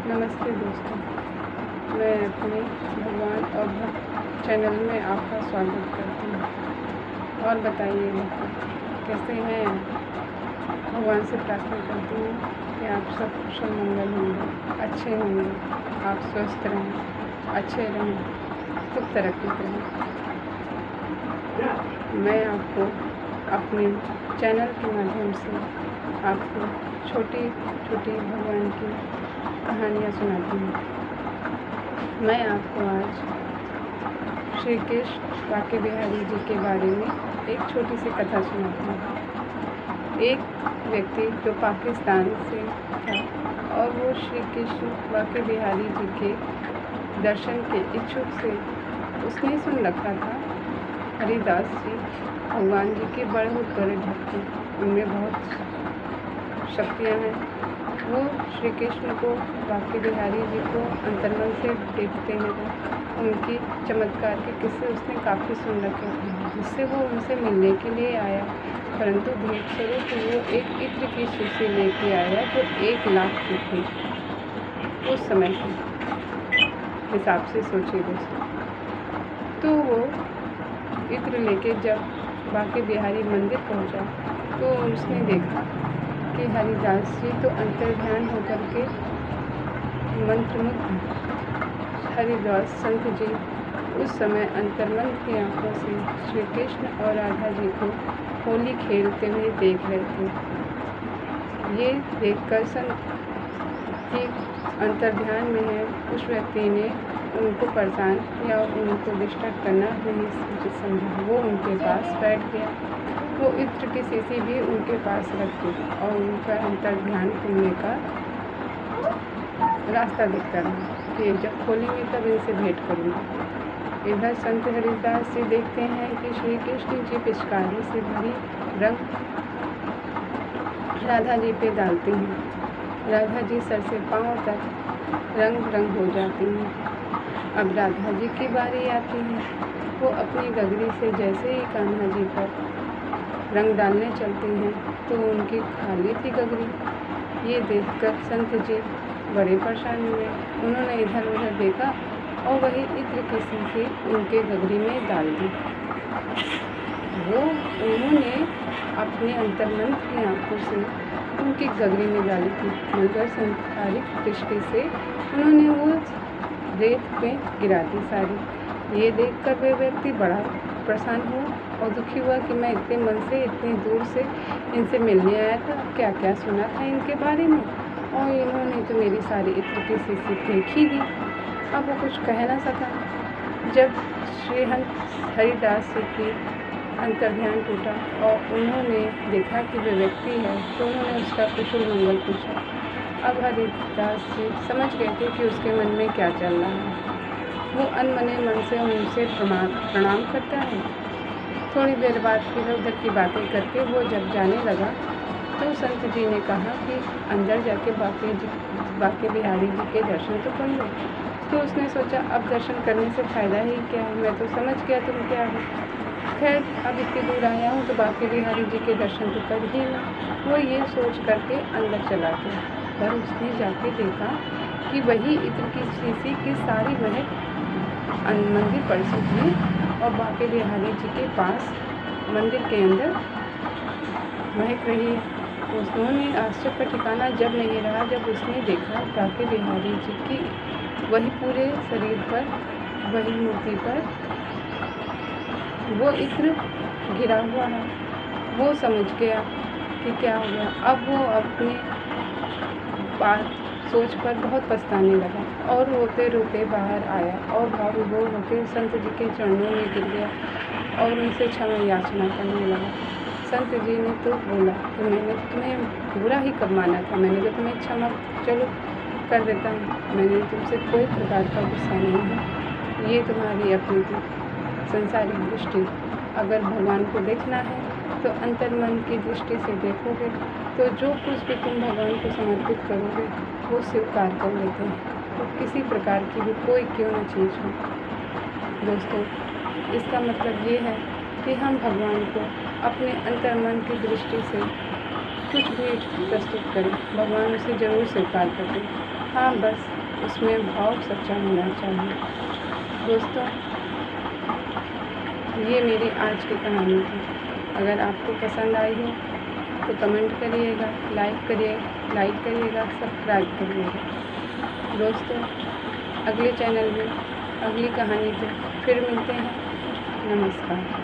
नमस्ते दोस्तों, मैं अपने भगवान और भक्त चैनल में आपका स्वागत करती हूँ। और बताइए दोस्तों, कैसे हैं? भगवान से प्रार्थना करती हूँ कि आप सब कुशल मंगल होंगे, अच्छे होंगे, आप स्वस्थ रहें, अच्छे रहें, खूब तरक्की करें। मैं आपको अपने चैनल के माध्यम से आपको छोटी छोटी भगवान की कहानियाँ सुनाती हूँ। मैं आपको आज श्री कृष्ण बांके बिहारी जी के बारे में एक छोटी सी कथा सुनाती हूँ। एक व्यक्ति जो पाकिस्तान से था और वो श्री कृष्ण बांके बिहारी जी के दर्शन के इच्छुक से उसने सुन रखा था हरिदास जी भगवान जी के बहुत बड़े भक्त हैं, उनमें बहुत शक्तियाँ हैं। वो श्री कृष्ण को बांके बिहारी जी को अंतर्मन से देखते हैं। वो उनकी चमत्कार के किस्से उसने काफ़ी सुन रखे थे, जिससे वो उनसे मिलने के लिए आया। परंतु भेंट स्वरूप वो एक इत्र की शीशी लेके आया जो 1 लाख की थी उस समय के हिसाब से, सोचिए दोस्तों। तो वो इत्र लेके जब बांके बिहारी मंदिर पहुंचा तो उसने देखा कि हरिदास जी तो अंतर्ध्यान होकर के मंत्रमुग्ध। हरिदास संत जी उस समय अंतर्मन की आंखों से श्री कृष्ण और राधा जी को होली खेलते हुए देख रहे थे। ये देखकर संत जी अंतर्ध्यान में है, उस व्यक्ति ने उनको परेशान या उनको डिस्टर्ब करना नहीं समझा। वो उनके पास बैठ गया। वो इत्र की शीशी भी उनके पास रख दी और उनका अंतर्ध्यान खुलने का रास्ता दिखता रहा कि जब खोलेंगे तब इनसे भेंट करूँगी। इधर संत हरिदास जी देखते हैं कि श्री कृष्ण जी पिचकारी से भरी रंग राधा जी पे डालते हैं। राधा जी सर से पाँव तक रंग रंग हो जाती हैं। अब राधा जी की बारी आती है। वो अपनी गगरी से जैसे ही कान्हा जी पर रंग डालने चलते हैं तो उनकी खाली थी गगरी। ये देखकर संत जी बड़े परेशान हुए। उन्होंने इधर उधर देखा और वही इत्र की शीशी उनके गगरी में डाल दी। उन्होंने अपने अंतर्मन की आंखों से उनकी गगरी में डाली थी, मगर संसारिक दृष्टि से उन्होंने वो रेत पे गिरा दी सारी। ये देखकर वे व्यक्ति बड़ा परेशान हुआ और दुखी हुआ कि मैं इतने मन से इतनी दूर से इनसे मिलने आया था, क्या क्या सुना था इनके बारे में, और इन्होंने तो मेरी सारी इत्र की शीशी फेंक ही दी। अब वो कुछ कह ना सका। जब श्री हरिदास जी की अंतर्ध्यान टूटा और उन्होंने देखा कि वे व्यक्ति है तो उन्होंने उसका कुशल मंगल पूछा। अब हरिदास जी समझ गए थे कि उसके मन में क्या चल रहा है। वो अनमने मन से उनसे प्रणाम करता है। थोड़ी देर बाद इधर उधर की बातें करके वो जब जाने लगा तो संत जी ने कहा कि अंदर जाके बांके बिहारी जी के दर्शन तो कर लो। तो उसने सोचा अब दर्शन करने से फ़ायदा ही क्या है, मैं तो समझ गया तुम क्या हो। खैर अब इतनी दूर आया हूँ तो बांके बिहारी जी के दर्शन तो कर ही लो। वो ये सोच करके अंदर चला गया। पर उसने जाके देखा कि वही इत्र की शीशी की सारी महक मंदिर परिसर में और बांके बिहारी जी के पास मंदिर के अंदर महक रही है। उन्होंने आश्चर्य का ठिकाना जब नहीं रहा जब उसने देखा बांके बिहारी जी की वही पूरे शरीर पर, वही मूर्ति पर वो इत्र गिरा हुआ है। वो समझ गया कि क्या हो गया। अब वो अपनी बात सोच पर बहुत पछताने लगा और रोते रोते बाहर आया और भाव विभोर होकर संत जी के चरणों में गिर गया और उनसे क्षमा याचना करने लगा। संत जी ने तो बोला कि मैंने तुम्हें बुरा ही कब माना था, मैंने तो तुम्हें क्षमा चलो कर देता हूँ, मैंने तुमसे कोई प्रकार का गुस्सा नहीं है। ये तुम्हारी अपनी संसारिक दृष्टि। अगर भगवान को देखना है तो अंतर्मन की दृष्टि से देखोगे तो जो कुछ भी तुम भगवान को समर्पित करोगे वो स्वीकार कर लेते हैं, तो किसी प्रकार की भी कोई क्यों न चीज़ हो। दोस्तों, इसका मतलब ये है कि हम भगवान को अपने अंतर्मन की दृष्टि से कुछ भी प्रस्तुत करें, भगवान उसे ज़रूर स्वीकार करते। हाँ, बस उसमें भाव सच्चा होना चाहिए। दोस्तों, ये मेरी आज की कहानी थी। अगर आपको पसंद आई हो तो कमेंट करिएगा, लाइक करिएगा, सब्सक्राइब करिएगा। दोस्तों, अगले चैनल में अगली कहानी पे फिर मिलते हैं। नमस्कार।